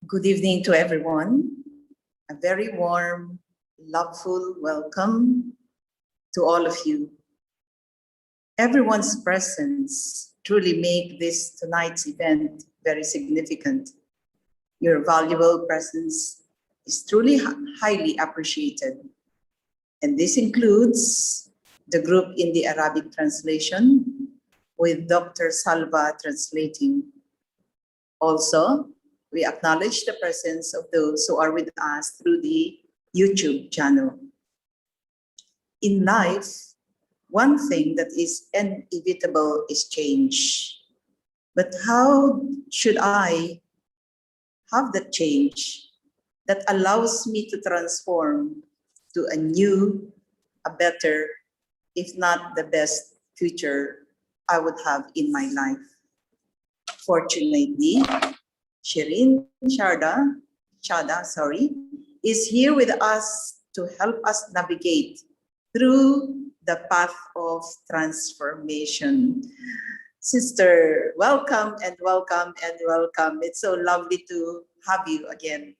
Good evening to everyone. A very warm, loveful welcome to all of you. Everyone's presence truly make this tonight's event very significant. Your valuable presence is truly highly appreciated. And this includes the group in the Arabic translation with Dr. Salva translating. Also, we acknowledge the presence of those who are with us through the YouTube channel. In life, one thing that is inevitable is change. But how should I have that change that allows me to transform to a new, a better, if not the best future I would have in my life? Fortunately, Shireen Chada, is here with us to help us navigate through the path of transformation. Sister, welcome and welcome and welcome. It's so lovely to have you again.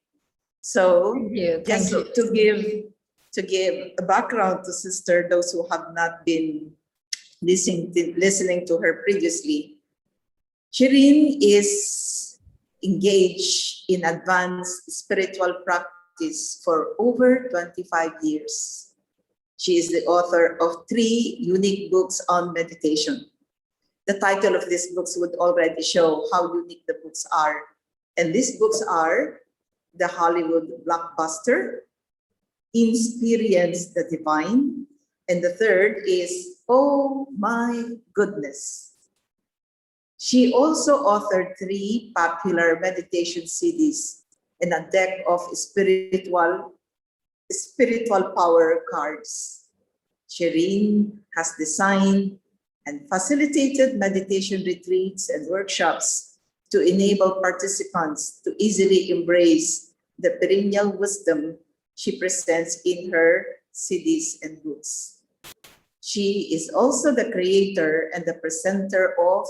So, Thank you. To give a background to Sister, those who have not been listening to her previously, Shireen is engaged in advanced spiritual practice for over 25 years. She is the author of 3 unique books on meditation. The title of these books would already show how unique the books are. And these books are the Hollywood blockbuster, Experience the Divine, and the third is Oh My Goodness. She also authored 3 popular meditation CDs and a deck of spiritual power cards. Shireen has designed and facilitated meditation retreats and workshops to enable participants to easily embrace the perennial wisdom she presents in her CDs and books. She is also the creator and the presenter of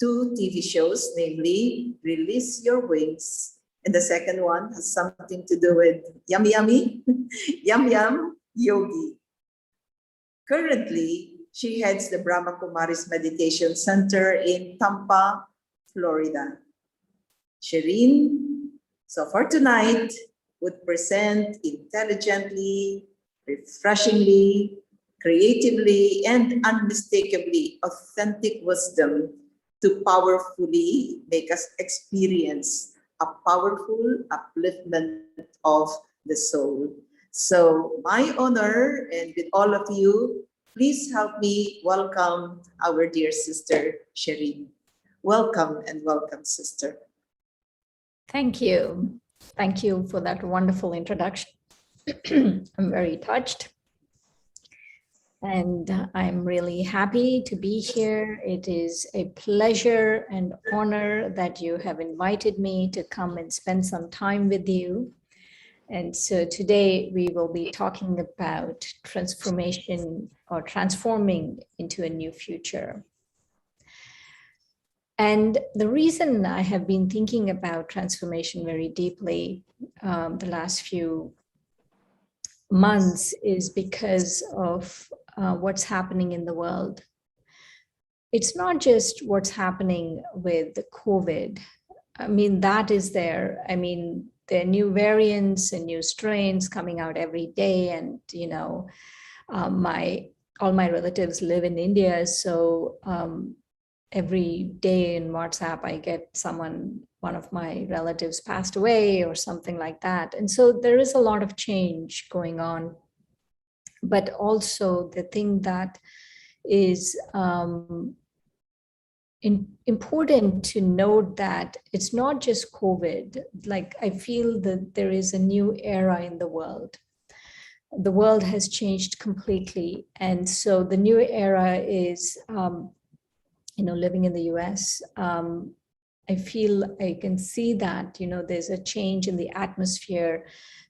2 TV shows, namely Release Your Wings, and the second one has something to do with Yum Yum Yogi. Currently, she heads the Brahma Kumaris Meditation Center in Tampa, Florida. Shireen, so for tonight, would present intelligently, refreshingly, creatively, and unmistakably authentic wisdom to powerfully make us experience a powerful upliftment of the soul. So my honor, and with all of you, please help me welcome our dear sister, Shireen. Welcome and welcome, sister. Thank you. Thank you for that wonderful introduction. I'm very touched. And I'm really happy to be here. It is a pleasure and honor that you have invited me to come and spend some time with you. And so today we will be talking about transformation or transforming into a new future. And the reason I have been thinking about transformation very deeply the last few months is because of what's happening in the world. It's not just what's happening with the COVID. I mean, that is there. I mean, there are new variants and new strains coming out every day. And, you know, all my relatives live in India. So every day in WhatsApp, I get one of my relatives passed away or something like that. And so there is a lot of change going on. But also the thing that is important to note that it's not just COVID. Like, I feel that there is a new era in the world. The world has changed completely. And so the new era is, living in the US, I feel I can see that, there's a change in the atmosphere.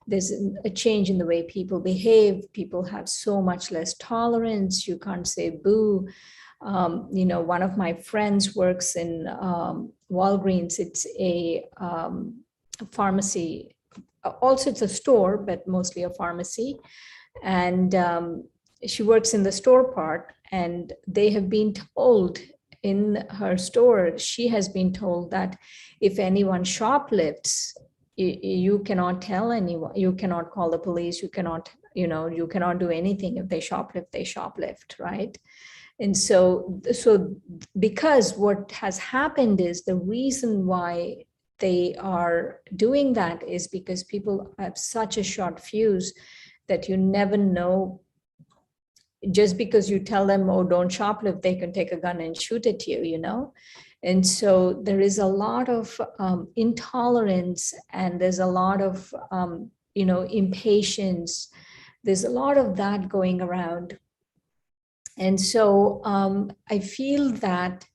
There's a change in the way people behave. People have so much less tolerance. You can't say boo. One of my friends works in Walgreens. It's a pharmacy. Also, it's a store, but mostly a pharmacy. And she works in the store part, and they have been told in her store, she has been told that if anyone shoplifts, you cannot tell anyone, you cannot call the police, you cannot, you cannot do anything. If they shoplift, right? And so because what has happened is, the reason why they are doing that is because people have such a short fuse that you never know. Just because you tell them, oh, don't shoplift, they can take a gun and shoot at you. And so there is a lot of intolerance, and there's a lot of impatience. There's a lot of that going around. And so I feel that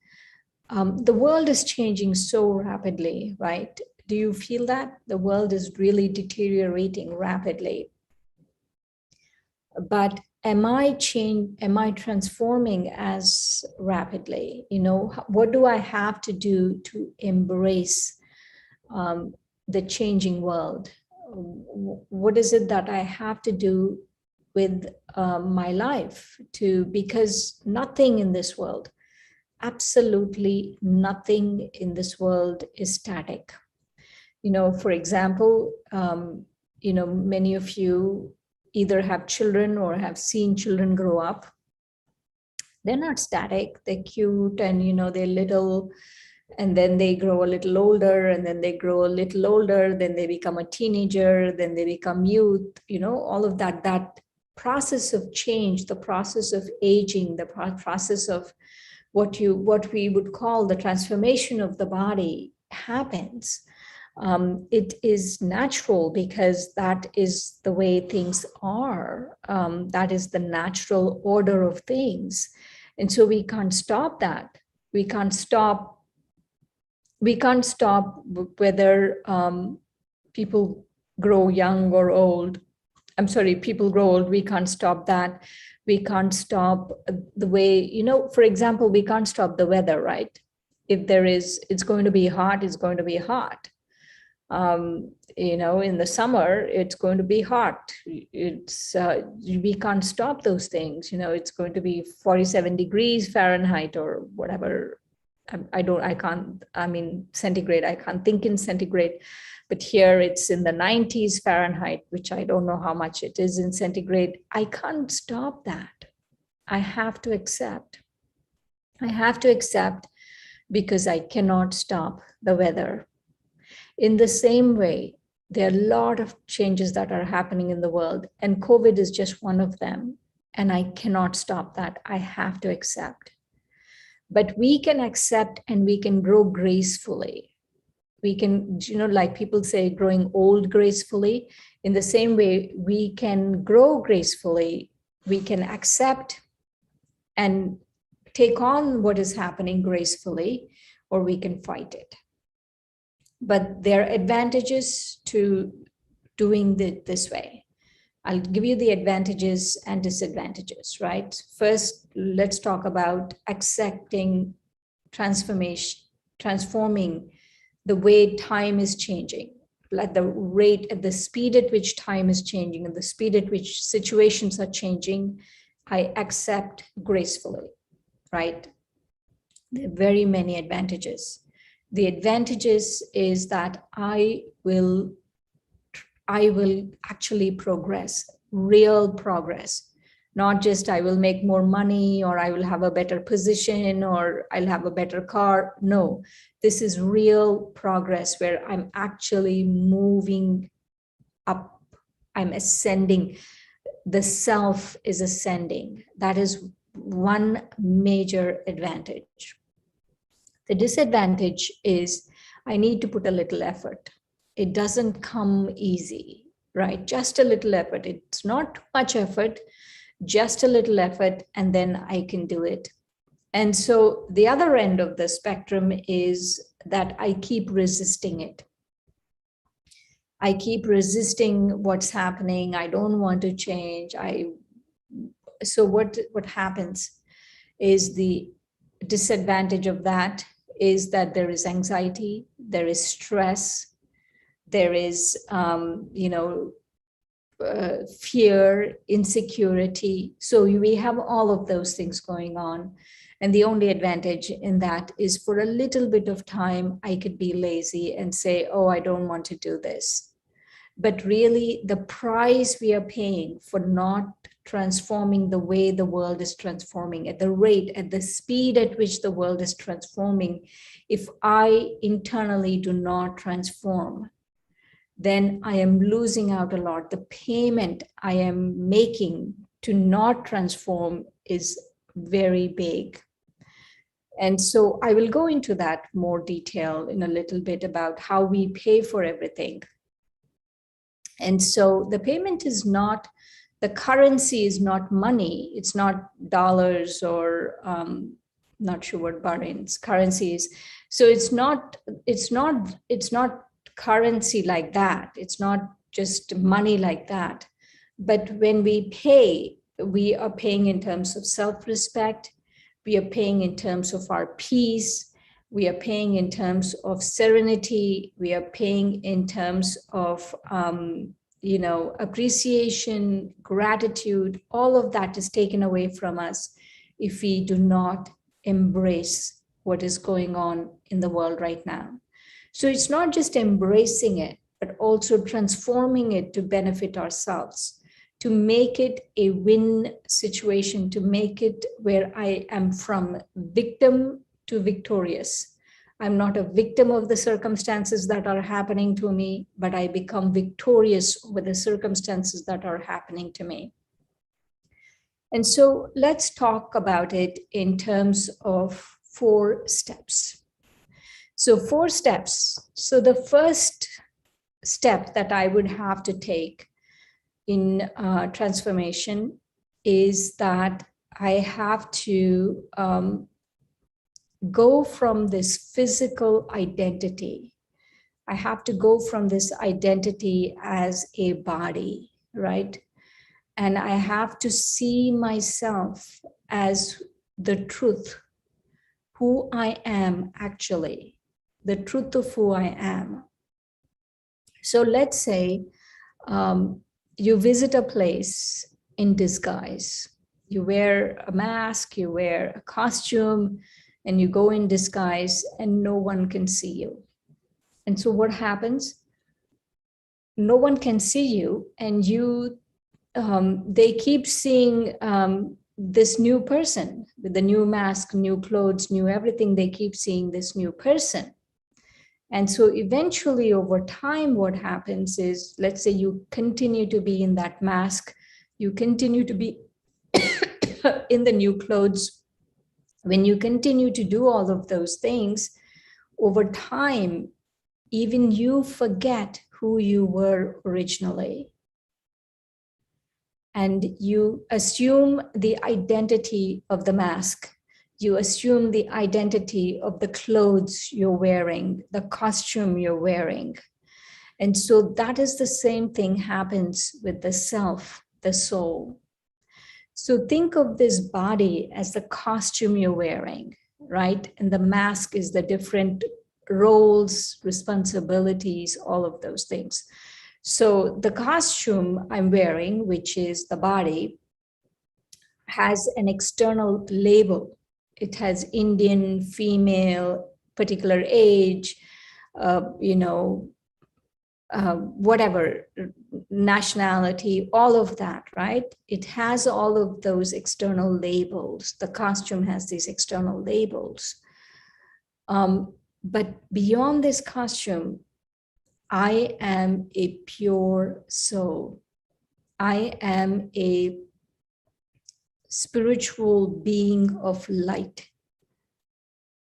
the world is changing so rapidly, right? Do you feel that the world is really deteriorating rapidly? But am I transforming as rapidly? What do I have to do to embrace the changing world? What is it that I have to do with my life because nothing in this world, absolutely nothing in this world is static. For example, many of you either have children or have seen children grow up. They're not static, they're cute, and they're little, and then they grow a little older, and then they grow a little older, then they become a teenager, then they become youth, all of that process of change, the process of aging, the process of what we would call the transformation of the body happens. It is natural because that is the way things are. That is the natural order of things. And so we can't stop that. We can't stop whether people grow young or old. I'm sorry, people grow old. We can't stop that. We can't stop the way, for example, we can't stop the weather, right? If it's going to be hot, it's going to be hot. In the summer, it's going to be hot. We can't stop those things. It's going to be 47 degrees Fahrenheit or whatever. Centigrade, I can't think in centigrade, but here it's in the 90s Fahrenheit, which I don't know how much it is in centigrade. I can't stop that. I have to accept because I cannot stop the weather. In the same way, there are a lot of changes that are happening in the world, and COVID is just one of them. And I cannot stop that. I have to accept. But we can accept and we can grow gracefully. We can, like people say, growing old gracefully. In the same way, we can grow gracefully. We can accept and take on what is happening gracefully, or we can fight it. But there are advantages to doing this way. I'll give you the advantages and disadvantages, right? First, let's talk about accepting transformation, transforming the way time is changing, like the rate, at the speed at which time is changing and the speed at which situations are changing. I accept gracefully, right? There are very many advantages. The advantages is that I will actually progress, real progress, not just I will make more money or I will have a better position or I'll have a better car. No, this is real progress where I'm actually moving up. I'm ascending. The self is ascending. That is one major advantage. The disadvantage is I need to put a little effort. It doesn't come easy, right? Just a little effort. It's not too much effort, just a little effort, and then I can do it. And so the other end of the spectrum is that I keep resisting it. I keep resisting what's happening. I don't want to change. So what happens is the disadvantage of that is that there is anxiety, there is stress, there is, fear, insecurity. So we have all of those things going on. And the only advantage in that is for a little bit of time, I could be lazy and say, oh, I don't want to do this. But really, the price we are paying for not transforming the way the world is transforming, at the rate, at the speed at which the world is transforming, if I internally do not transform, then I am losing out a lot. The payment I am making to not transform is very big. And so I will go into that more detail in a little bit about how we pay for everything. And so the payment is not, the currency is not money. It's not dollars or not sure what Bahrain's currency is. So it's not currency like that. It's not just money like that. But when we pay, we are paying in terms of self-respect. We are paying in terms of our peace. We are paying in terms of serenity. We are paying in terms of, appreciation, gratitude. All of that is taken away from us if we do not embrace what is going on in the world right now. So it's not just embracing it, but also transforming it to benefit ourselves, to make it a win situation, to make it where I am from victim to victorious. I'm not a victim of the circumstances that are happening to me, but I become victorious with the circumstances that are happening to me. And so let's talk about it in terms of 4 steps. So 4 steps. So the first step that I would have to take in transformation is that I have to go from this physical identity. I have to go from this identity as a body, right? And I have to see myself as the truth, who I am actually. The truth of who I am. So let's say you visit a place in disguise. You wear a mask, you wear a costume, and you go in disguise and no one can see you. And so what happens? No one can see you, and they keep seeing this new person with the new mask, new clothes, new everything. They keep seeing this new person. And so eventually over time, what happens is, let's say you continue to be in that mask, you continue to be in the new clothes. When you continue to do all of those things, over time, even you forget who you were originally. And you assume the identity of the mask. You assume the identity of the clothes you're wearing, the costume you're wearing. And so that is the same thing happens with the self, the soul. So think of this body as the costume you're wearing, right? And the mask is the different roles, responsibilities, all of those things. So the costume I'm wearing, which is the body, has an external label. It has Indian, female, particular age, whatever, nationality, all of that, right? It has all of those external labels. The costume has these external labels. But beyond this costume, I am a pure soul. I am a spiritual being of light.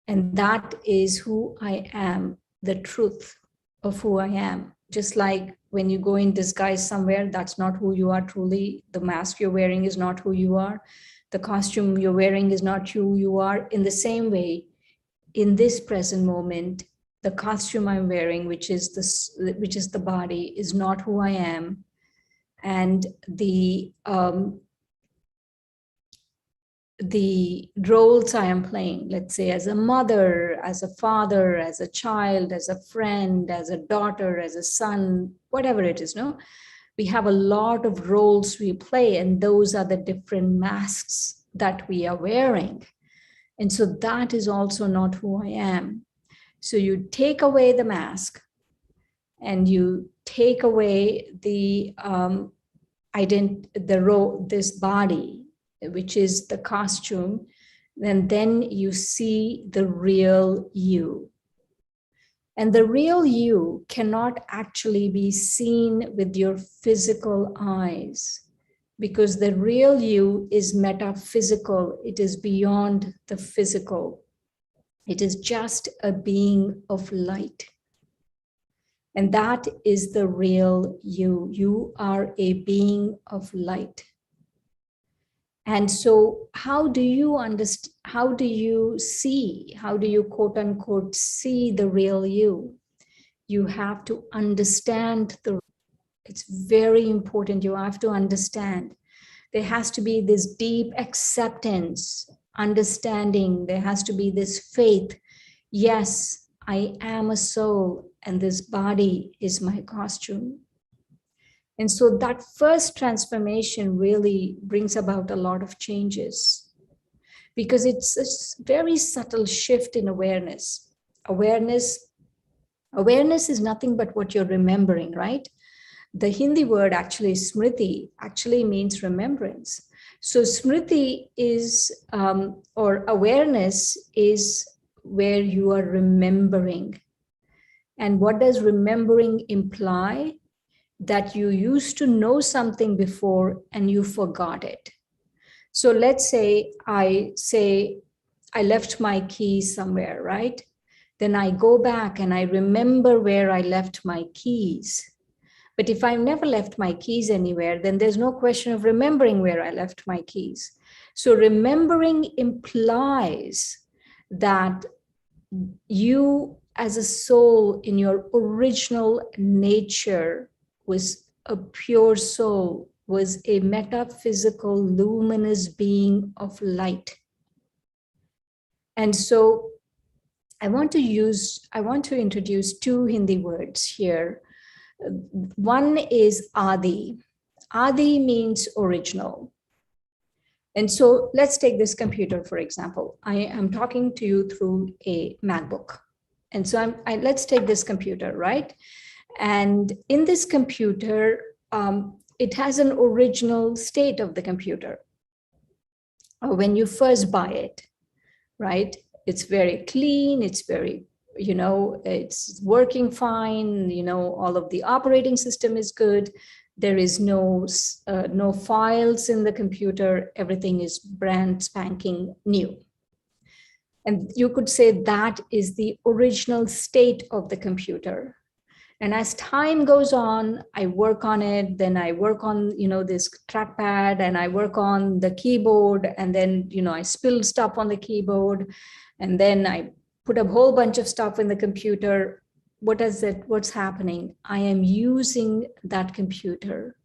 And that is who I am, the truth of who I am. Just like when you go in disguise somewhere, that's not who you are truly. The mask you're wearing is not who you are. The costume you're wearing is not who you are. In the same way, in this present moment, the costume I'm wearing, which is the body, is not who I am. And the the roles I am playing, let's say as a mother, as a father, as a child, as a friend, as a daughter, as a son, whatever it is, no? We have a lot of roles we play, and those are the different masks that we are wearing. And so that is also not who I am. So you take away the mask and you take away the this body, which is the costume, and then you see the real you. And the real you cannot actually be seen with your physical eyes, because the real you is metaphysical. It is beyond the physical. It is just a being of light. And that is the real you. You are a being of light. And so how do you understand, how do you quote unquote see the real you? You have to understand it's very important. You have to understand. There has to be this deep acceptance, understanding. There has to be this faith. Yes, I am a soul and this body is my costume. And so that first transformation really brings about a lot of changes, because it's a very subtle shift in awareness. Awareness is nothing but what you're remembering, right? The Hindi word actually, smriti, actually means remembrance. So smriti is, or awareness is where you are remembering. And what does remembering imply? That you used to know something before and you forgot it. So let's say I left my keys somewhere, right? Then I go back and I remember where I left my keys. But if I've never left my keys anywhere, then there's no question of remembering where I left my keys. So remembering implies that you as a soul in your original nature was a pure soul, was a metaphysical, luminous being of light. And so I want to introduce two Hindi words here. One is Adi. Adi means original. And so let's take this computer, for example. I am talking to you through a MacBook. And so let's take this computer, right? And in this computer, it has an original state of the computer. When you first buy it, right? It's very clean, it's very, it's working fine, all of the operating system is good. There is no files in the computer. Everything is brand spanking new. And you could say that is the original state of the computer. And as time goes on, I work on it, then I work on, this trackpad, and I work on the keyboard, and then, I spill stuff on the keyboard, and then I put a whole bunch of stuff in the computer. What's happening? I am using that computer.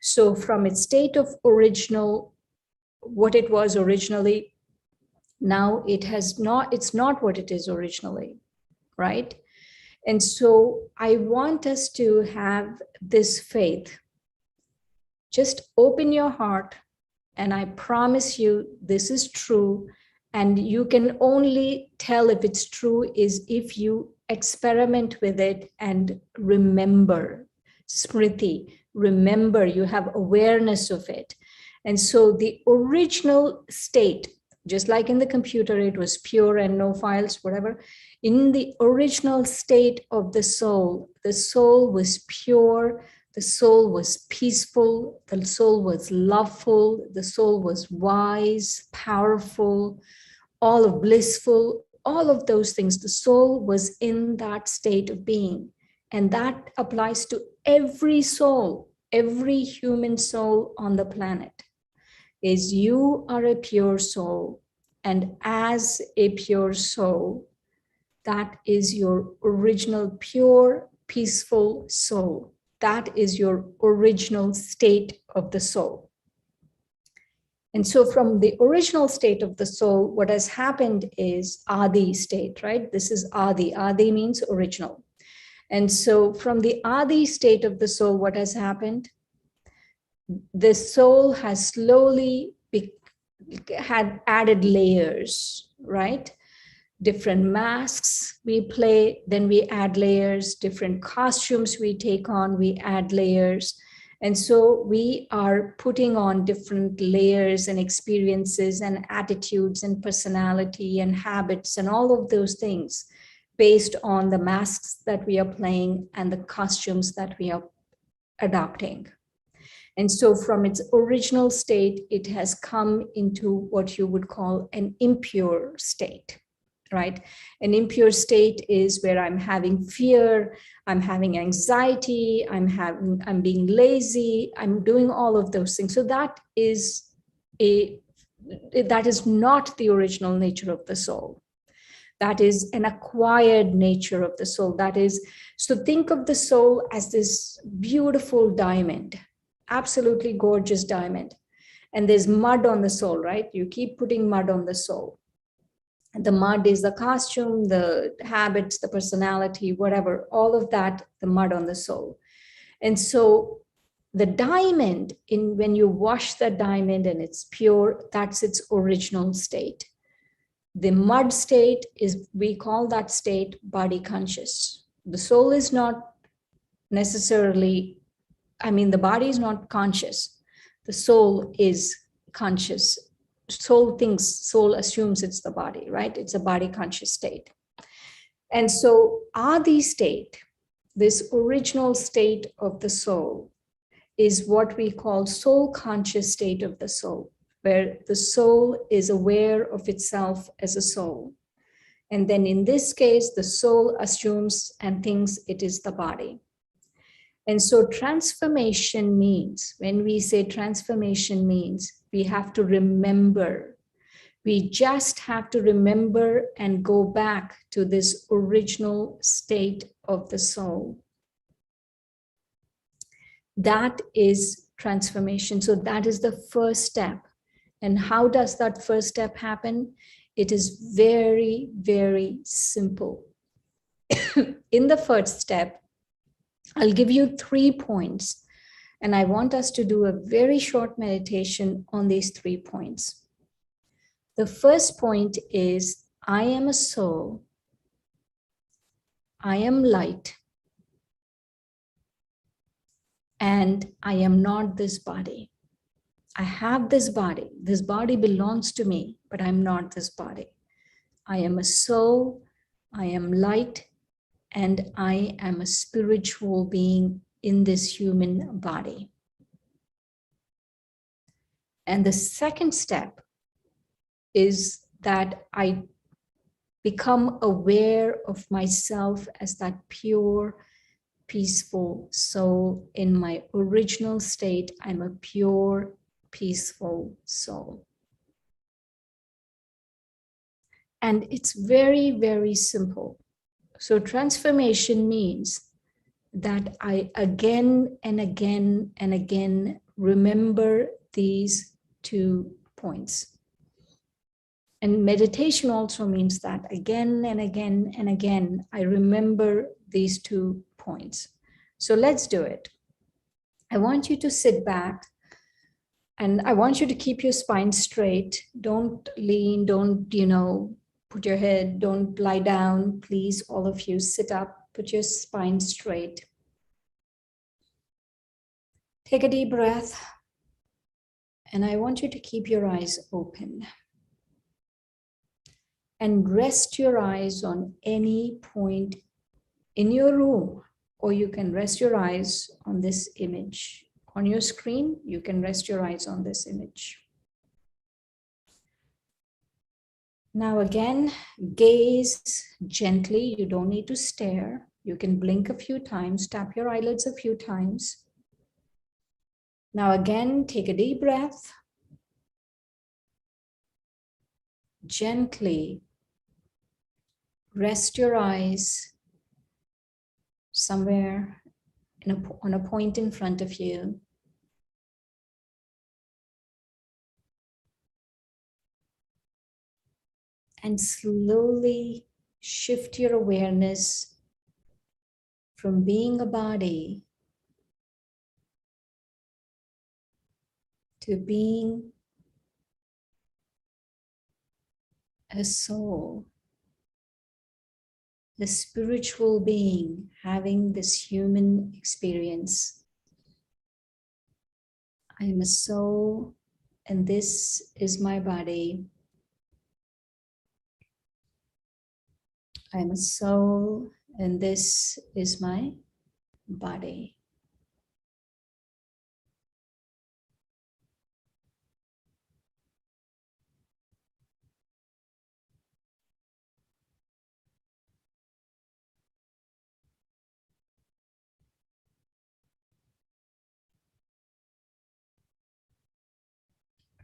So from its state of original, what it was originally, now it's not what it is originally, right? And so I want us to have this faith. Just open your heart, and I promise you this is true. And you can only tell if it's true is if you experiment with it and remember. Smriti, remember, you have awareness of it. And so the original state, just like in the computer, it was pure and no files, whatever. In the original state of the soul was pure, the soul was peaceful, the soul was loveful, the soul was wise, powerful, all of blissful, all of those things. The soul was in that state of being. And that applies to every soul, every human soul on the planet. Is you are a pure soul. And as a pure soul, that is your original pure, peaceful soul. That is your original state of the soul. And so from the original state of the soul, what has happened is Adi state, right? This is Adi. Adi means original. And so from the Adi state of the soul, what has happened? The soul has slowly had added layers, right? Different masks we play, then we add layers, different costumes we take on, we add layers. And so we are putting on different layers and experiences and attitudes and personality and habits and all of those things based on the masks that we are playing and the costumes that we are adopting. And so from its original state, it has come into what you would call an impure state, right? An impure state is where I'm having fear, I'm having anxiety, I'm being lazy, I'm doing all of those things. So that is not the original nature of the soul. That is an acquired nature of the soul. That is, so think of the soul as this beautiful diamond, absolutely gorgeous diamond. And there's mud on the soul, right? You keep putting mud on the soul. The mud is the costume, the habits, the personality, whatever, all of that, the mud on the soul. And so the diamond, when you wash the diamond and it's pure, that's its original state. The mud state is, we call that state body conscious. The soul is not necessarily, the body is not conscious. The soul is conscious. Soul assumes it's the body, right? It's a body conscious state. And so Adi state, this original state of the soul, is what we call soul conscious state of the soul, where the soul is aware of itself as a soul. And then in this case, the soul assumes and thinks it is the body. And so transformation means, when we say transformation means, we have to remember. We just have to remember and go back to this original state of the soul. That is transformation. So that is the first step. And how does that first step happen? It is very, very simple. In the first step, I'll give you 3 points, and I want us to do a very short meditation on these 3 points. The first point is, I am a soul, I am light, and I am not this body. I have this body belongs to me, but I'm not this body. I am a soul, I am light, and I am a spiritual being in this human body. And the second step is that I become aware of myself as that pure, peaceful soul. In my original state, I'm a pure, peaceful soul. And it's very, very simple. So transformation means that I again and again and again remember these 2 points. And meditation also means that again and again and again, I remember these 2 points. So let's do it. I want you to sit back and I want you to keep your spine straight. Don't lean, don't, put your head, don't lie down. Please, all of you, sit up, put your spine straight. Take a deep breath. And I want you to keep your eyes open. And rest your eyes on any point in your room, or you can rest your eyes on this image. On your screen, you can rest your eyes on this image. Now again, gaze gently. You don't need to stare. You can blink a few times, tap your eyelids a few times. Now again, take a deep breath. Gently rest your eyes somewhere on a point in front of you. and slowly shift your awareness from being a body to being a soul, a spiritual being having this human experience. I am a soul, and this is my body. I am a soul, and this is my body.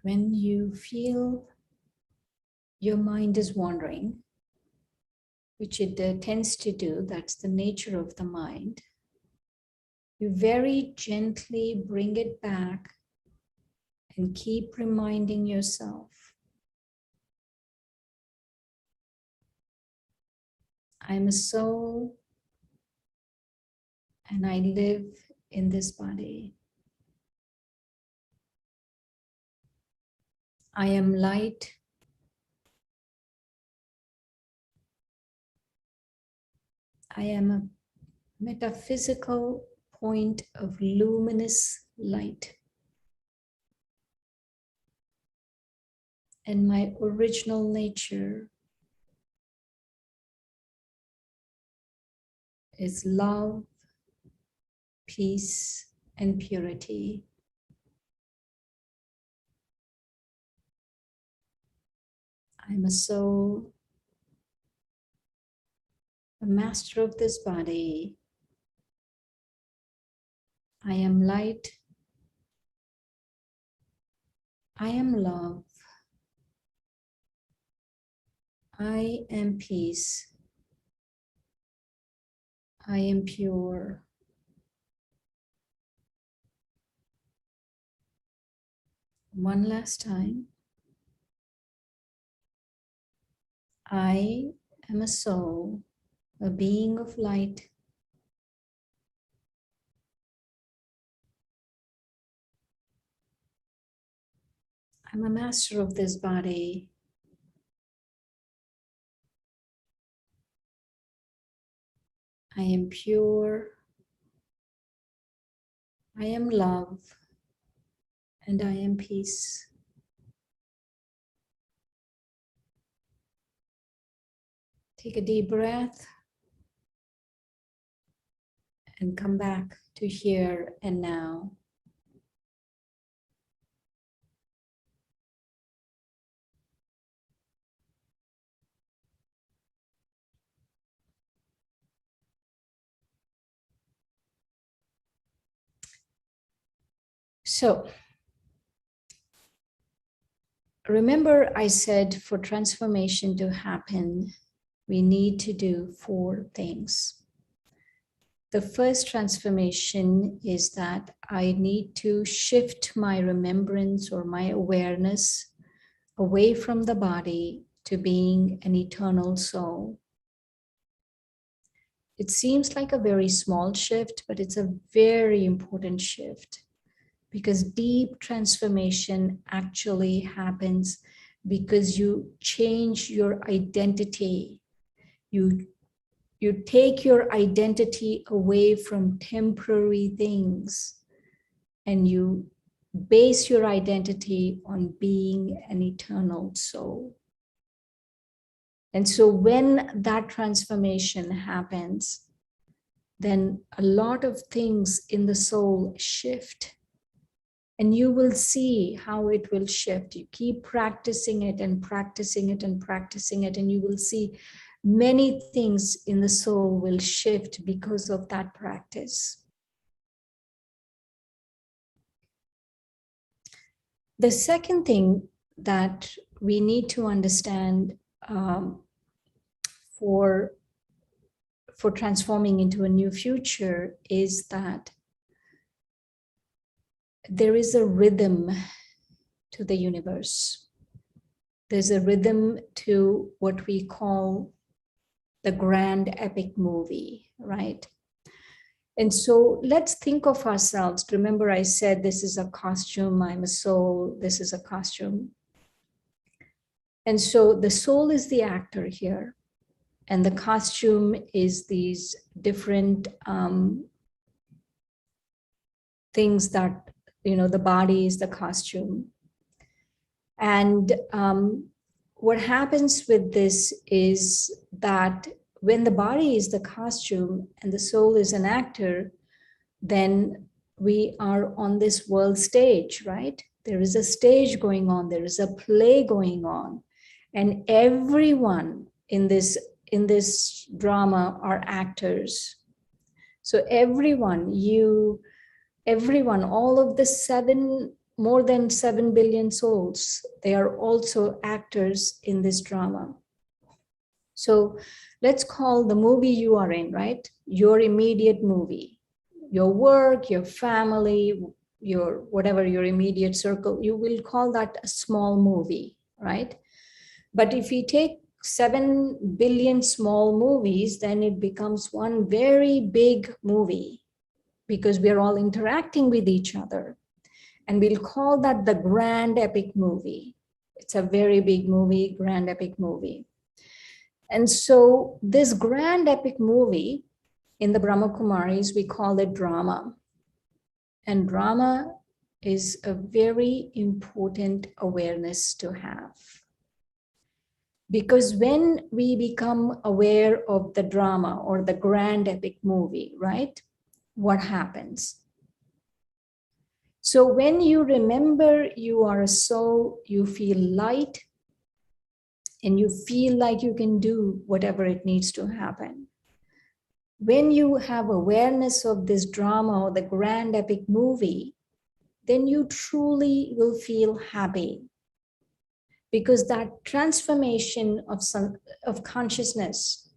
When you feel your mind is wandering, which it tends to do, that's the nature of the mind, you very gently bring it back and keep reminding yourself, I'm a soul and I live in this body. I am light. I am a metaphysical point of luminous light. And my original nature is love, peace, and purity. I'm a soul, a master of this body. I am light. I am love. I am peace. I am pure. One last time. I am a soul, a being of light. I'm a master of this body. I am pure. I am love. And I am peace. Take a deep breath and come back to here and now. So, remember I said for transformation to happen, we need to do 4 things. The first transformation is that I need to shift my remembrance or my awareness away from the body to being an eternal soul. It seems like a very small shift, but it's a very important shift because deep transformation actually happens because you change your identity. You take your identity away from temporary things and you base your identity on being an eternal soul. And so when that transformation happens, then a lot of things in the soul shift. And you will see how it will shift. You keep practicing it and practicing it and practicing it, and you will see many things in the soul will shift because of that practice. The second thing that we need to understand for transforming into a new future is that there is a rhythm to the universe. there's a rhythm to what we call the grand epic movie, right? And so let's think of ourselves. Remember, I said this is a costume, I'm a soul, this is a costume. And so the soul is the actor here, and the costume is these different things that, the body is the costume. And what happens with this is that when the body is the costume and the soul is an actor, then we are on this world stage, right? There is a stage going on, there is a play going on, and everyone in this drama are actors. So everyone, all of the more than 7 billion souls, they are also actors in this drama. So let's call the movie you are in, right? Your immediate movie, your work, your family, your whatever, your immediate circle, you will call that a small movie, right? But if we take 7 billion small movies, then it becomes one very big movie because we are all interacting with each other. And we'll call that the grand epic movie. It's a very big movie, grand epic movie. And so this grand epic movie, in the Brahma Kumaris, we call it drama. And drama is a very important awareness to have. Because when we become aware of the drama or the grand epic movie, right, what happens? So when you remember you are a soul, you feel light, and you feel like you can do whatever it needs to happen. When you have awareness of this drama or the grand epic movie, then you truly will feel happy. Because that transformation of consciousness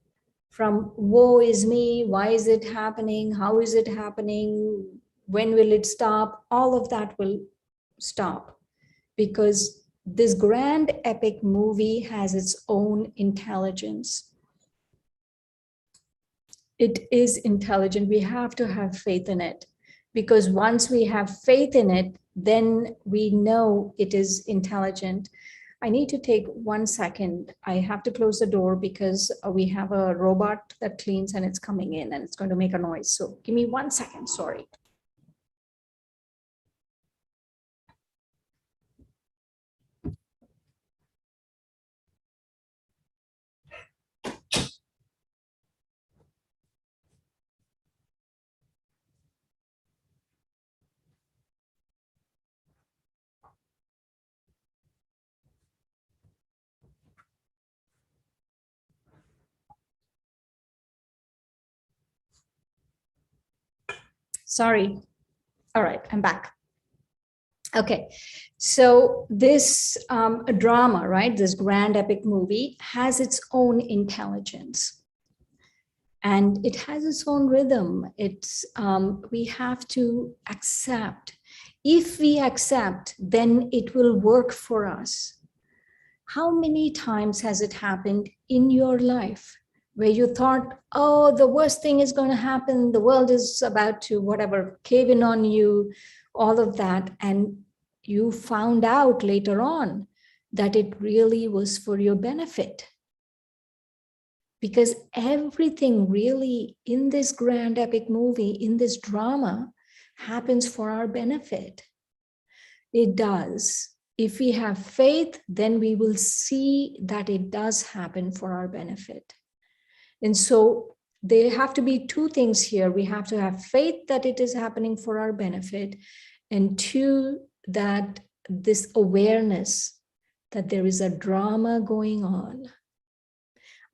from woe is me, why is it happening, how is it happening, when will it stop, all of that will stop. Because this grand epic movie has its own intelligence. It is intelligent. We have to have faith in it, because once we have faith in it, then we know it is intelligent. I need to take 1 second. I have to close the door because we have a robot that cleans and it's coming in and it's going to make a noise. So give me 1 second, sorry. Sorry. All right, I'm back. Okay, so this drama, right, this grand epic movie has its own intelligence. And it has its own rhythm. We have to accept. If we accept, then it will work for us. How many times has it happened in your life where you thought, oh, the worst thing is going to happen, the world is about to whatever, cave in on you, all of that, and you found out later on that it really was for your benefit? Because everything really in this grand epic movie, in this drama, happens for our benefit. It does. If we have faith, then we will see that it does happen for our benefit. And so there have to be two things here. We have to have faith that it is happening for our benefit, and two, that this awareness that there is a drama going on.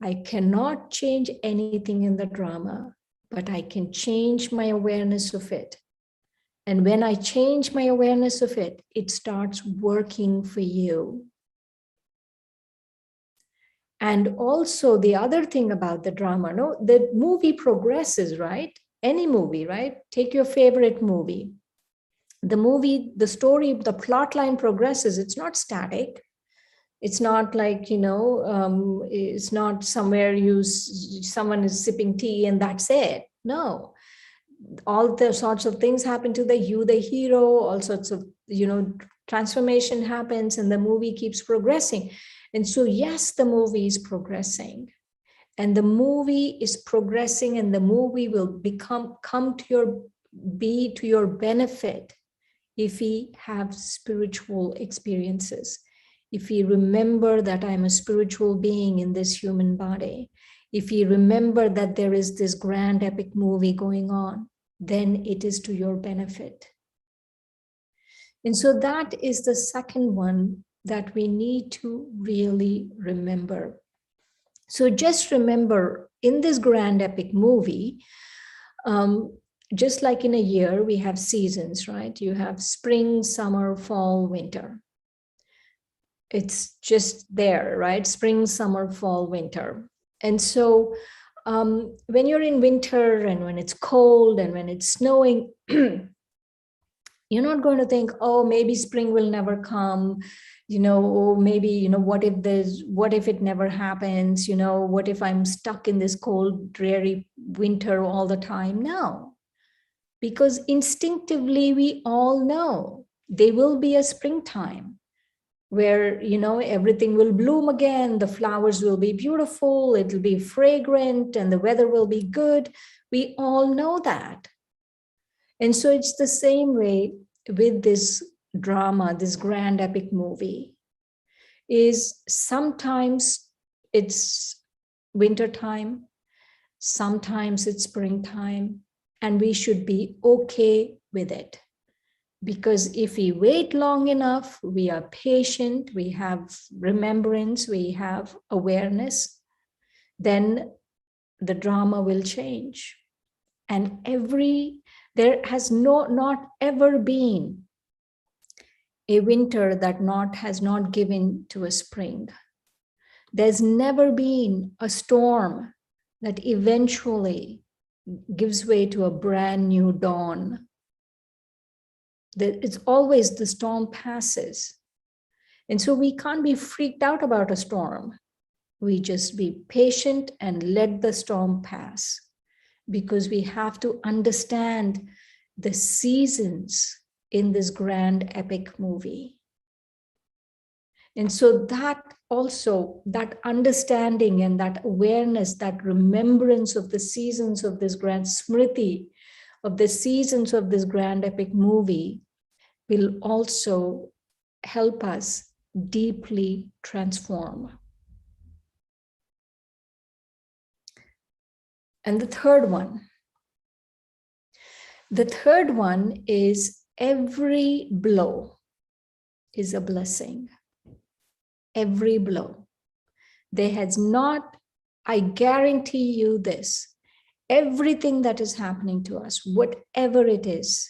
I cannot change anything in the drama, but I can change my awareness of it. And when I change my awareness of it, it starts working for you. And also the other thing about the drama, no, the movie progresses, right? Any movie, right? Take your favorite movie. The movie, the story, the plot line progresses. It's not static. It's not like, it's not somewhere someone is sipping tea and that's it. No, all the sorts of things happen to the hero, all sorts of, transformation happens and the movie keeps progressing. And so, yes, the movie is progressing. And the movie is progressing, and the movie will be to your benefit if we have spiritual experiences, if we remember that I'm a spiritual being in this human body, if we remember that there is this grand epic movie going on, then it is to your benefit. And so that is the second one that we need to really remember. So just remember, in this grand epic movie, just like in a year, we have seasons, right? You have spring, summer, fall, winter. It's just there, right? Spring, summer, fall, winter. And so when you're in winter and when it's cold and when it's snowing, you're not going to think, oh, maybe spring will never come, or maybe, what if it never happens, what if I'm stuck in this cold, dreary winter all the time? No, because instinctively we all know there will be a springtime where, everything will bloom again, the flowers will be beautiful, it'll be fragrant, and the weather will be good. We all know that. And so it's the same way with this drama, this grand epic movie, is sometimes it's wintertime, sometimes it's springtime, and we should be okay with it. Because if we wait long enough, we are patient, we have remembrance, we have awareness, then the drama will change. And there has not ever been a winter that has not given to a spring. There's never been a storm that eventually gives way to a brand new dawn. It's always the storm passes. And so we can't be freaked out about a storm. We just be patient and let the storm pass, because we have to understand the seasons in this grand epic movie. And so that also, that understanding and that awareness, that remembrance of the seasons of this grand smriti, of the seasons of this grand epic movie, will also help us deeply transform. And the third one is every blow is a blessing. Every blow. There has not, I guarantee you this, everything that is happening to us, whatever it is,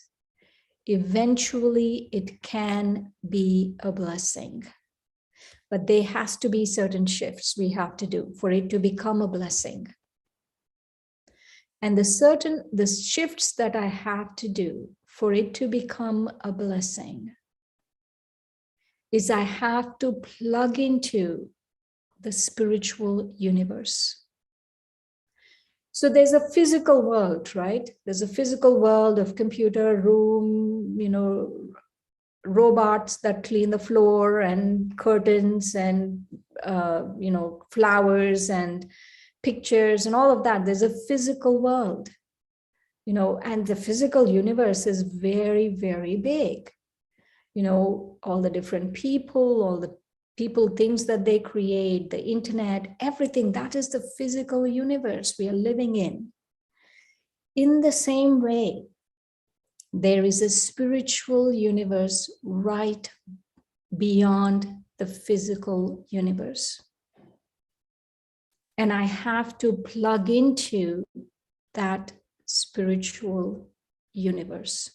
eventually it can be a blessing. But there has to be certain shifts we have to do for it to become a blessing. And the shifts that I have to do for it to become a blessing is I have to plug into the spiritual universe. So there's a physical world, right? There's a physical world of computer room, robots that clean the floor and curtains and, flowers and pictures and all of that. There's a physical world, and the physical universe is very, very big. All the different people, all the people, things that they create, the internet, everything, that is the physical universe we are living in. In the same way, there is a spiritual universe right beyond the physical universe. And I have to plug into that spiritual universe.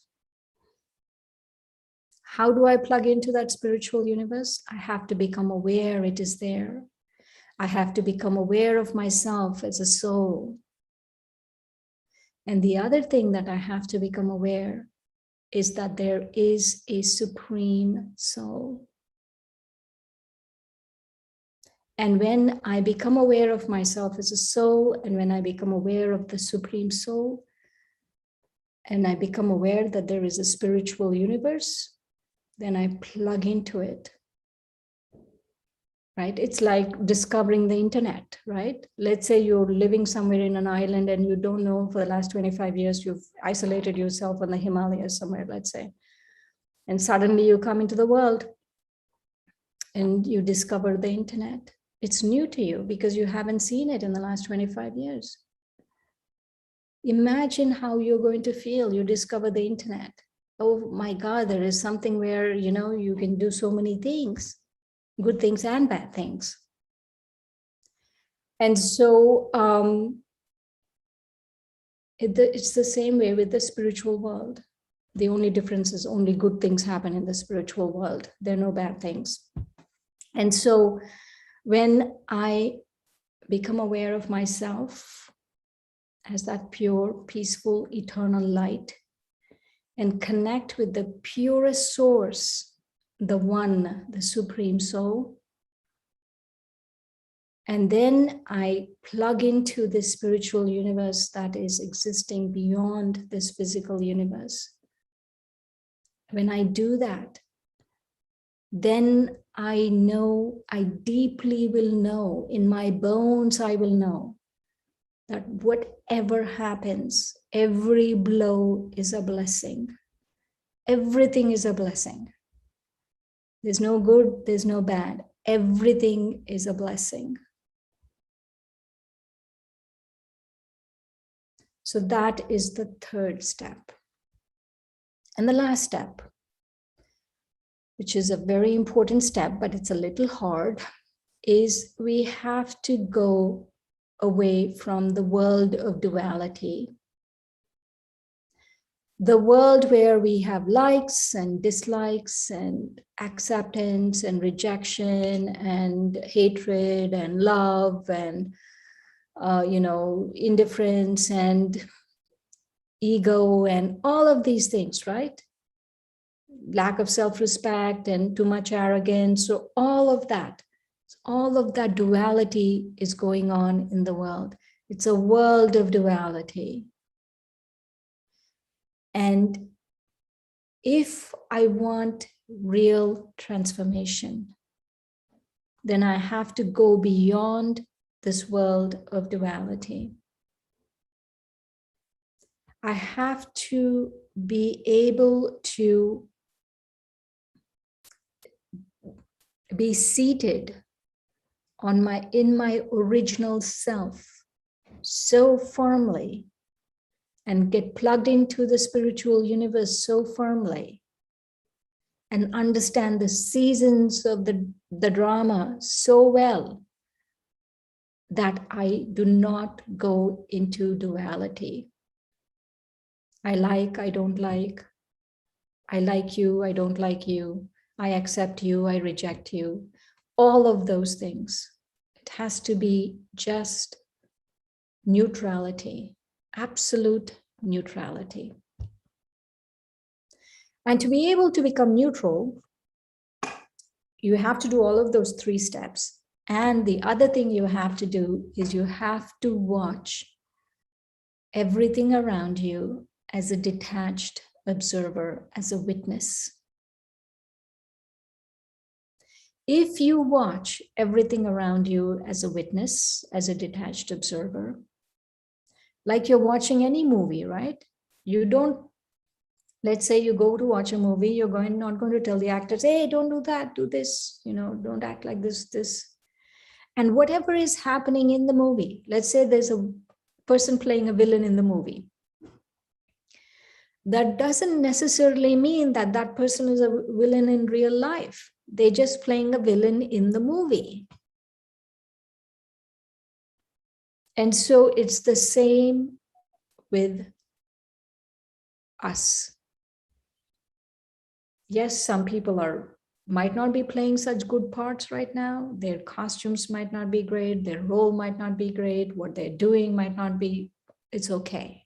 How do I plug into that spiritual universe? I have to become aware it is there. I have to become aware of myself as a soul. And the other thing that I have to become aware is that there is a supreme soul. And when I become aware of myself as a soul, and when I become aware of the Supreme Soul, and I become aware that there is a spiritual universe, then I plug into it, right? It's like discovering the internet, right? Let's say you're living somewhere in an island and you don't know, for the last 25 years, you've isolated yourself on the Himalayas somewhere, let's say. And suddenly you come into the world and you discover the internet. It's new to you because you haven't seen it in the last 25 years. Imagine how you're going to feel. You discover the internet. Oh my God, there is something where, you can do so many things, good things and bad things. And so it's the same way with the spiritual world. The only difference is only good things happen in the spiritual world. There are no bad things. And so when I become aware of myself as that pure, peaceful, eternal light, and connect with the purest source, the one, the Supreme Soul, and then I plug into this spiritual universe that is existing beyond this physical universe. When I do that, then I know, I deeply will know, in my bones I will know that whatever happens, every blow is a blessing. Everything is a blessing. There's no good, there's no bad. Everything is a blessing. So that is the third step. And the last step, which is a very important step, but it's a little hard, is we have to go away from the world of duality. The world where we have likes and dislikes and acceptance and rejection and hatred and love and indifference and ego and all of these things, right? Lack of self-respect and too much arrogance. So all of that duality is going on in the world. It's a world of duality. And if I want real transformation, then I have to go beyond this world of duality. I have to be able to be seated in my original self so firmly and get plugged into the spiritual universe so firmly and understand the seasons of the drama so well that I do not go into duality. I like, I don't like. I like you, I don't like you. I accept you, I reject you. All of those things. It has to be just neutrality, absolute neutrality. And to be able to become neutral, you have to do all of those three steps. And the other thing you have to do is you have to watch everything around you as a detached observer, as a witness. If you watch everything around you as a witness, as a detached observer, like you're watching any movie, right? You don't, let's say you go to watch a movie, you're not going to tell the actors, hey, don't do that, do this, don't act like this. And whatever is happening in the movie, let's say there's a person playing a villain in the movie. That doesn't necessarily mean that that person is a villain in real life. They're just playing a villain in the movie. And so it's the same with us. Yes, some people might not be playing such good parts right now. Their costumes might not be great. Their role might not be great. What they're doing might not be. It's okay.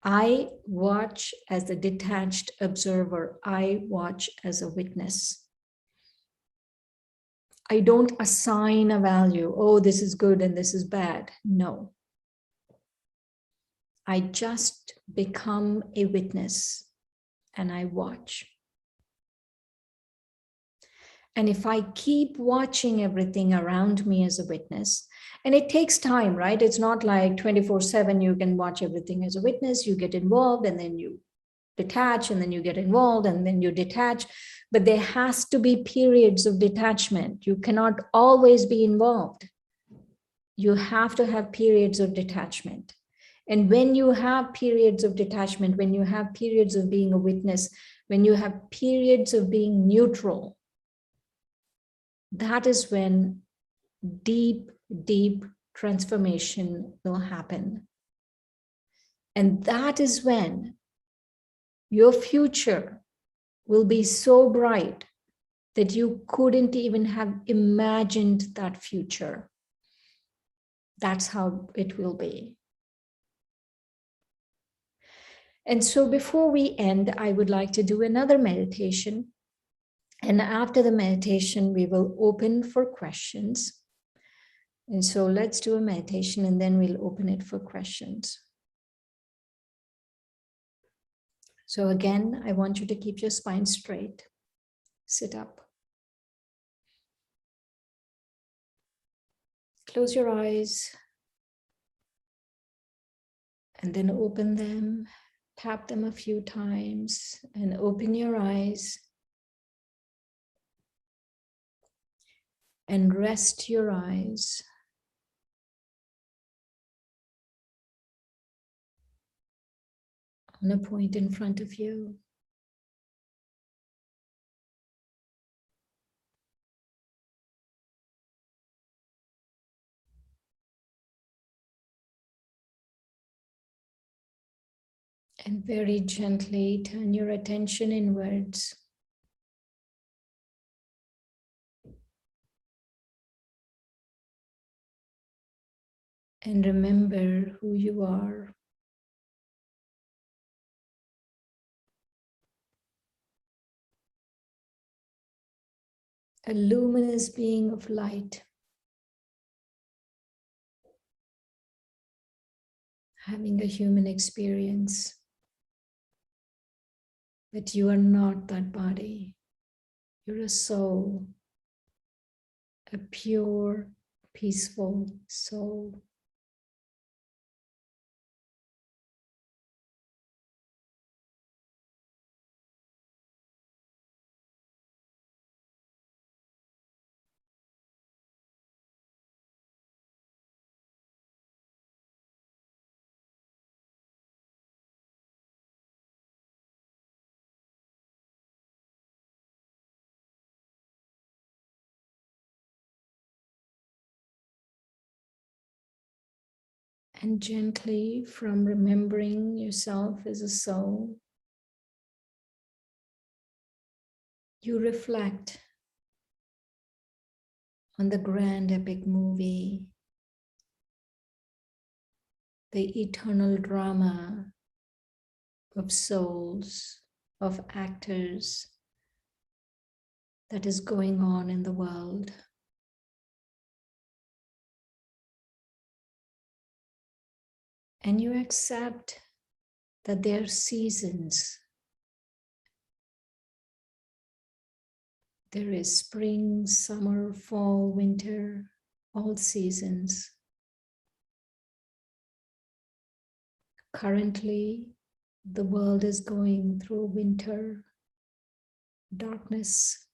I watch as a detached observer. I watch as a witness. I don't assign a value. Oh, this is good and this is bad. No. I just become a witness and I watch. And if I keep watching everything around me as a witness, and it takes time, right? It's not like 24/7 you can watch everything as a witness, you get involved and then you detach and then you get involved and then you detach. But there has to be periods of detachment. You cannot always be involved. You have to have periods of detachment. And when you have periods of detachment, when you have periods of being a witness, when you have periods of being neutral, that is when deep, deep transformation will happen. And that is when your future will be so bright that you couldn't even have imagined that future. That's how it will be. And so before we end, I would like to do another meditation. And after the meditation, we will open for questions. And so let's do a meditation and then we'll open it for questions. So again, I want you to keep your spine straight. Sit up. Close your eyes. And then open them. Tap them a few times and open your eyes. And rest your eyes. On a point in front of you. And very gently turn your attention inwards. And remember who you are. A luminous being of light. Having a human experience. But you are not that body. You're a soul. A pure, peaceful soul. And gently, from remembering yourself as a soul, you reflect on the grand epic movie, the eternal drama of souls, of actors that is going on in the world. And you accept that there are seasons. There is spring, summer, fall, winter, all seasons. Currently, the world is going through winter, darkness.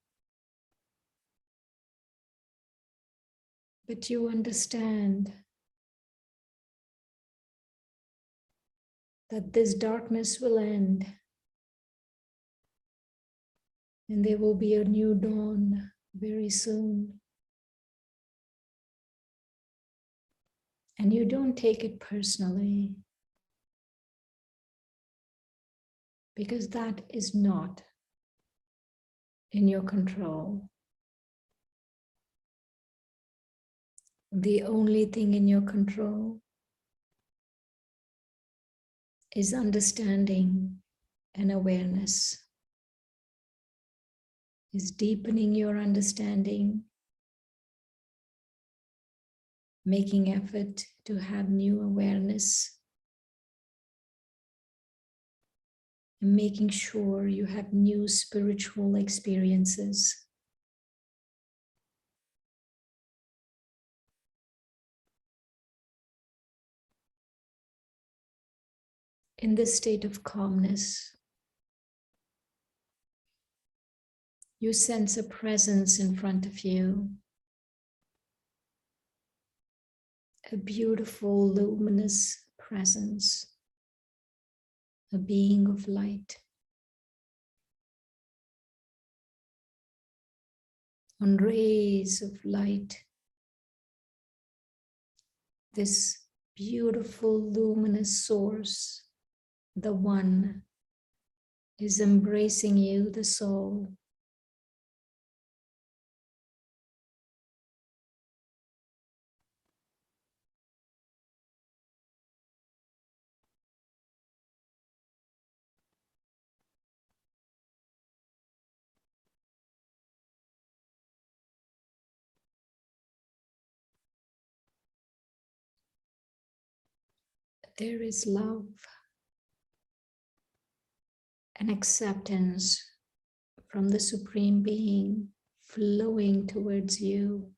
But you understand that this darkness will end and there will be a new dawn very soon. And you don't take it personally because that is not in your control. The only thing in your control is understanding and awareness, is deepening your understanding making effort to have new awareness, and making sure you have new spiritual experiences. In this state of calmness, you sense a presence in front of you, a beautiful, luminous presence, a being of light. On rays of light, this beautiful, luminous source, the One, is embracing you, the soul. There is love and acceptance from the Supreme Being flowing towards you.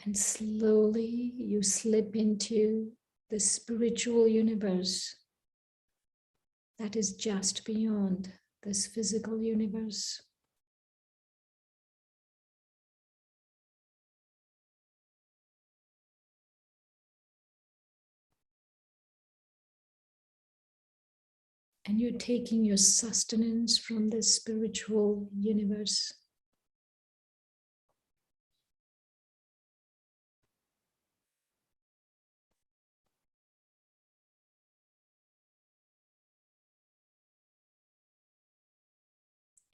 And slowly you slip into the spiritual universe that is just beyond this physical universe. And you're taking your sustenance from this spiritual universe.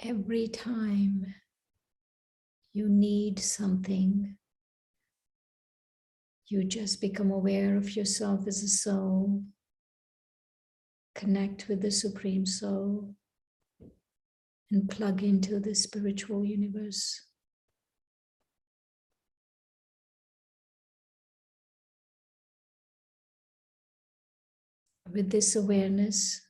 Every time you need something, you just become aware of yourself as a soul, connect with the Supreme Soul, and plug into the spiritual universe. With this awareness,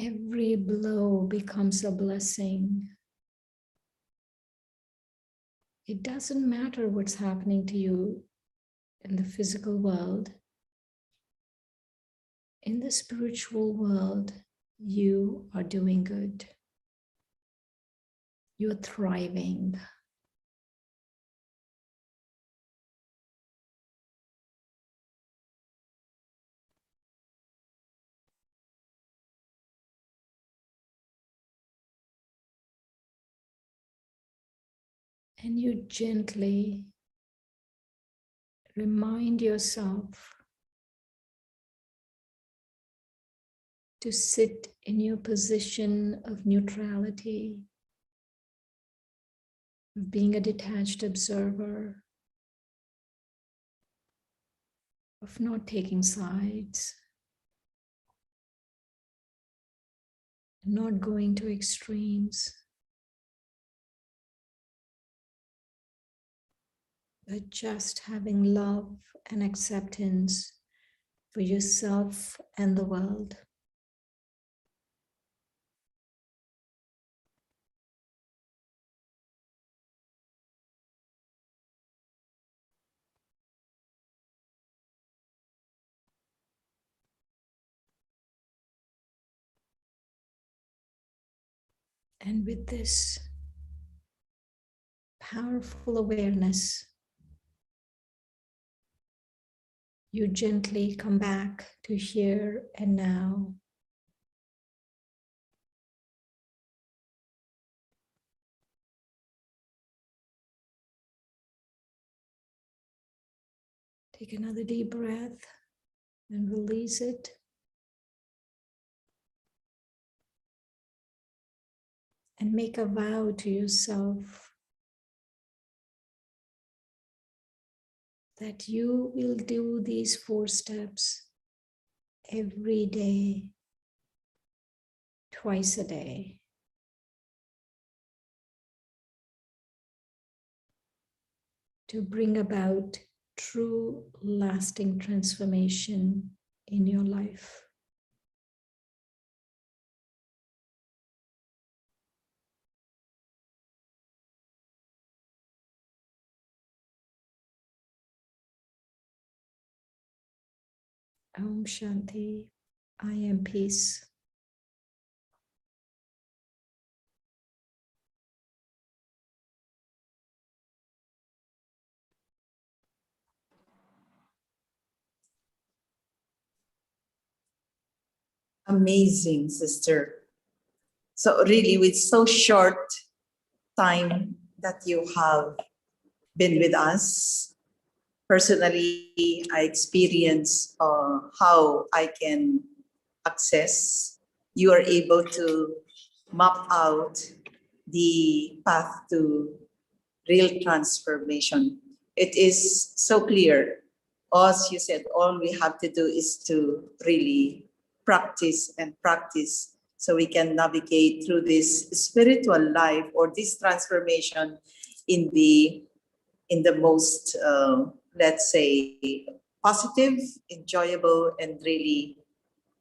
every blow becomes a blessing. It doesn't matter what's happening to you in the physical world. In the spiritual world, you are doing good. You're thriving. And you gently remind yourself to sit in your position of neutrality, of being a detached observer, of not taking sides, not going to extremes, but just having love and acceptance for yourself and the world. And with this powerful awareness, you gently come back to here and now. Take another deep breath and release it. And make a vow to yourself that you will do these 4 steps every day, twice a day. To bring about true lasting transformation in your life. Om Shanti. I am peace. Amazing, sister. So really, with so short time that you have been with us, personally, I experience how I can access. You are able to map out the path to real transformation. It is so clear. As you said, all we have to do is to really practice and practice so we can navigate through this spiritual life or this transformation in the most, let's say, positive, enjoyable, and really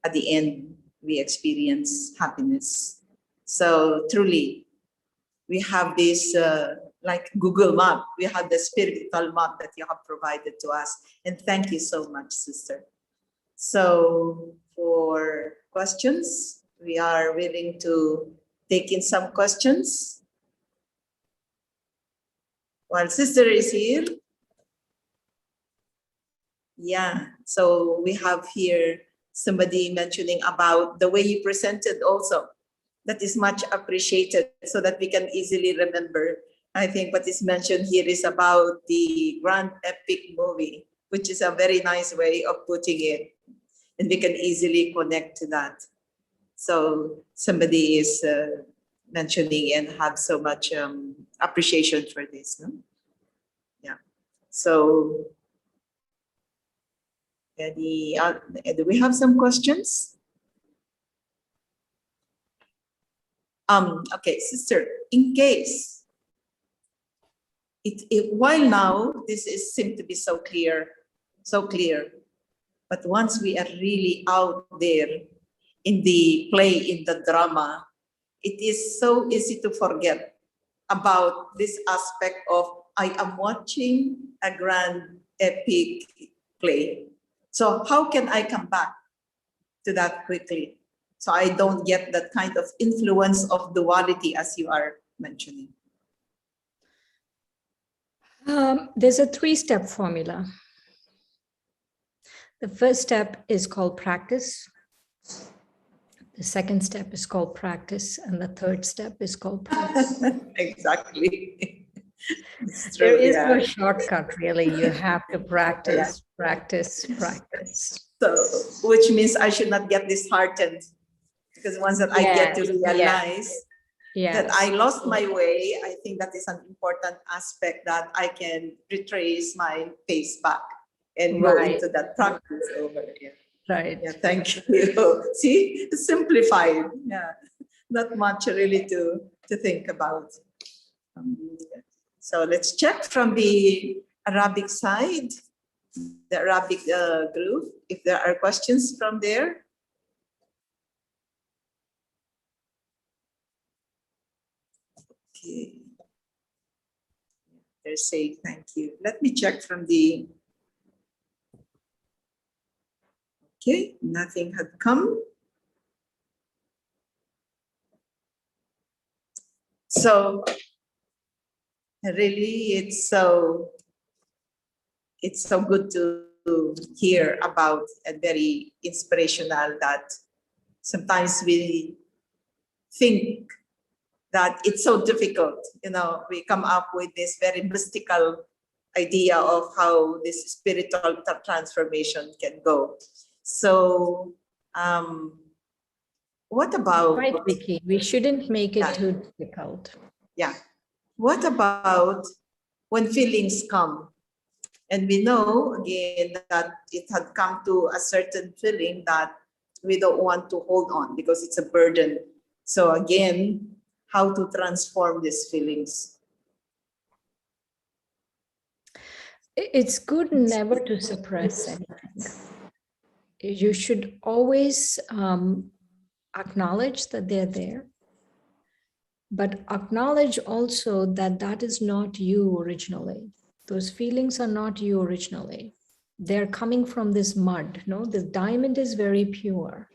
at the end, we experience happiness. So truly, we have this like Google map. We have the spiritual map that you have provided to us. And thank you so much, sister. So for questions, we are willing to take in some questions. While sister is here. Yeah, so we have here somebody mentioning about the way you presented also. That is much appreciated so that we can easily remember. I think what is mentioned here is about the grand epic movie, which is a very nice way of putting it. And we can easily connect to that. So somebody is mentioning and have so much appreciation for this. No? Yeah. So do we have some questions? Okay, sister, in case while now this is seem to be so clear, but once we are really out there in the play, in the drama, it is so easy to forget about this aspect of I am watching a grand epic play. So how can I come back to that quickly? So I don't get that kind of influence of duality as you are mentioning. There's a 3-step formula. The first step is called practice. The second step is called practice. And the third step is called practice. Exactly. There is no shortcut, really. You have to practice, practice, practice. So, which means I should not get disheartened, because once that I get to realize that I lost my way, I think that is an important aspect that I can retrace my pace back and go into that practice over here. Right. Yeah, thank you. See, simplified. Yeah, not much really to think about. So let's check from the Arabic side, the Arabic group, if there are questions from there. Okay. They're saying thank you. Let me check from the. Okay, nothing had come. So really, it's so good to hear about and very inspirational that sometimes we think that it's so difficult. You know, we come up with this very mystical idea of how this spiritual transformation can go. So what about, Right, Vicky. We shouldn't make it Yeah. too difficult. yeah, what about when feelings come? And we know again that it had come to a certain feeling that we don't want to hold on because it's a burden. So again, how to transform these feelings? It's good never to suppress anything. You should always acknowledge that they're there, but acknowledge also that that is not you originally. Those feelings are not you originally. They're coming from this mud. No, this diamond is very pure,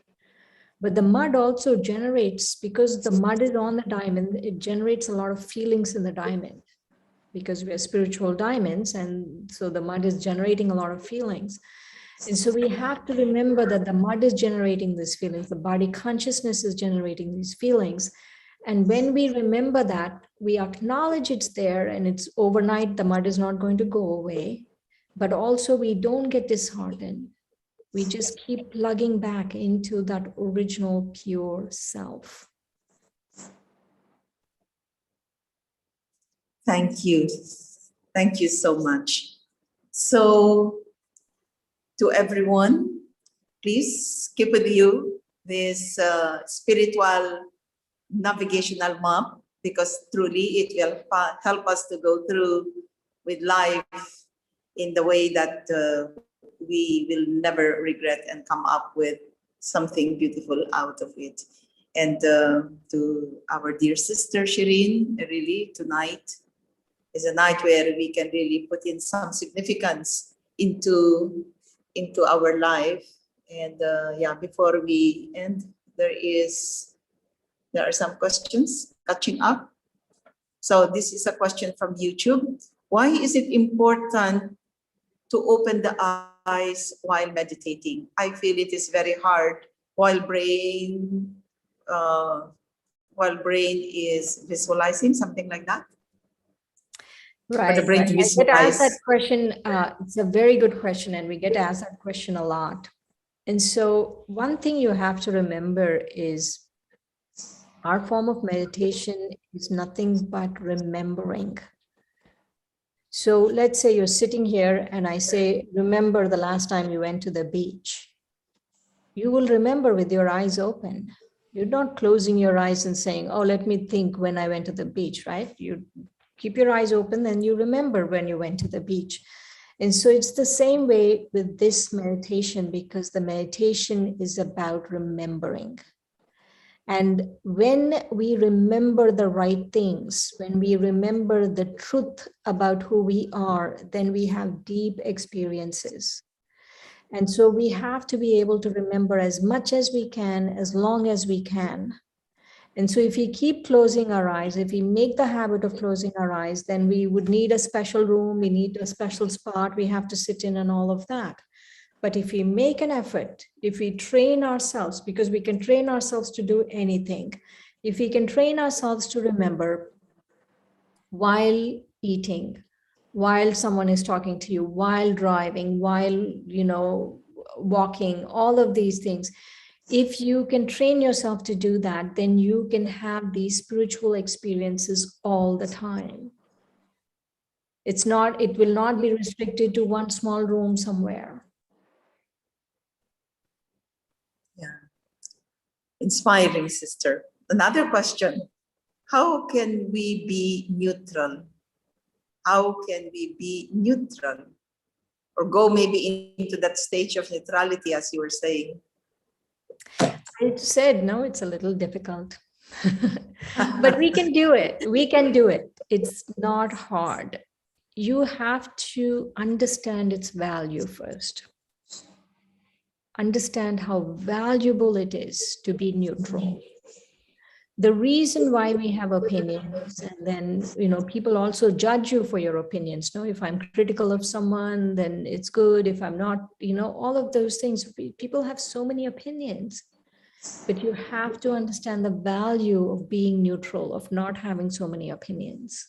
but the mud also generates, because the mud is on the diamond, it generates a lot of feelings in the diamond, because we are spiritual diamonds, and so the mud is generating a lot of feelings. And so we have to remember that the mud is generating these feelings, the body consciousness is generating these feelings. And when we remember that, we acknowledge it's there, and it's overnight, the mud is not going to go away, but also we don't get disheartened. We just keep plugging back into that original pure self. Thank you. Thank you so much. So to everyone, please keep with you this spiritual navigational map, because truly it will help us to go through with life in the way that we will never regret and come up with something beautiful out of it. And to our dear sister Shireen, really tonight is a night where we can really put in some significance into our life. And yeah, before we end, there are some questions catching up. So this is a question from YouTube. Why is it important to open the eyes while meditating? I feel it is very hard while uh, brain is visualizing, something like that. For the Right, brain right. to I get asked that visualize. question. It's a very good question, and we get asked that question a lot. And so one thing you have to remember is our form of meditation is nothing but remembering. So let's say you're sitting here and I say, remember the last time you went to the beach. You will remember with your eyes open. You're not closing your eyes and saying, oh, let me think when I went to the beach, right? You keep your eyes open and you remember when you went to the beach. And so it's the same way with this meditation, because the meditation is about remembering. And when we remember the right things, when we remember the truth about who we are, then we have deep experiences. And so we have to be able to remember as much as we can, as long as we can. And so if we keep closing our eyes, if we make the habit of closing our eyes, then we would need a special room, we need a special spot, we have to sit in and all of that. But if we make an effort, if we train ourselves, because we can train ourselves to do anything, if we can train ourselves to remember while eating, while someone is talking to you, while driving, while, walking, all of these things, if you can train yourself to do that, then you can have these spiritual experiences all the time. It will not be restricted to one small room somewhere. Yeah. Inspiring, sister. Another question. How can we be neutral? How can we be neutral? Or go maybe into that stage of neutrality, as you were saying. I said, no, it's a little difficult. But we can do it. We can do it. It's not hard. You have to understand its value first. Understand how valuable it is to be neutral. The reason why we have opinions, and then people also judge you for your opinions. No, if I'm critical of someone, then it's good. If I'm not, all of those things. People have so many opinions, but you have to understand the value of being neutral, of not having so many opinions.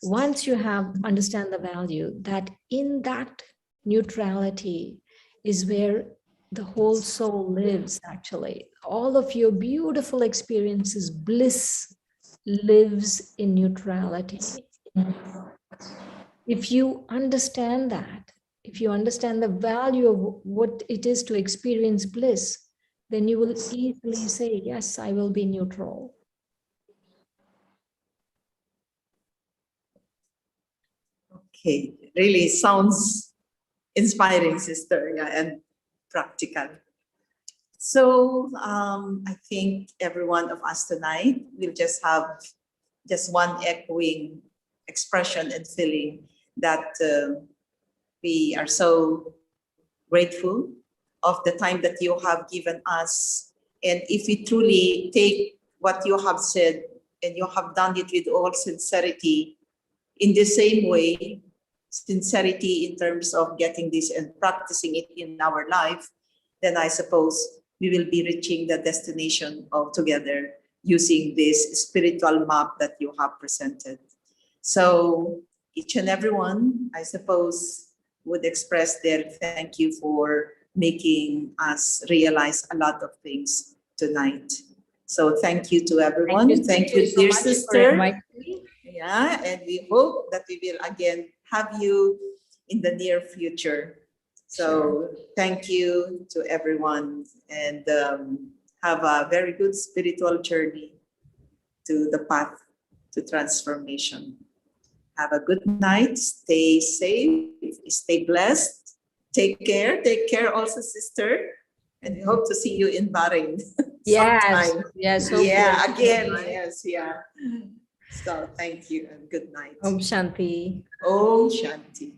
Once you understand the value, that in that neutrality is where the whole soul lives actually. All of your beautiful experiences, bliss lives in neutrality. If you understand that, if you understand the value of what it is to experience bliss, then you will easily say, yes, I will be neutral. Okay, really sounds inspiring, sister, yeah, and practical. So I think every one of us tonight will just have just one echoing expression and feeling that we are so grateful of the time that you have given us. And if we truly take what you have said and you have done it with all sincerity, in the same way, sincerity in terms of getting this and practicing it in our life, then I suppose we will be reaching the destination altogether using this spiritual map that you have presented. So each and every one, I suppose, would express their thank you for making us realize a lot of things tonight. So thank you to everyone. Thank you, so dear much for sister. inviting me. Yeah, and we hope that we will again have you in the near future. So thank you to everyone, and have a very good spiritual journey to the path to transformation. Have a good night. Stay safe. Stay blessed. Take care. Take care also, sister. And we hope to see you in Bahrain Yes, sometime. yes. Yeah, hopefully. again. Yes, yeah. So thank you and good night. Om Shanti. Om Shanti.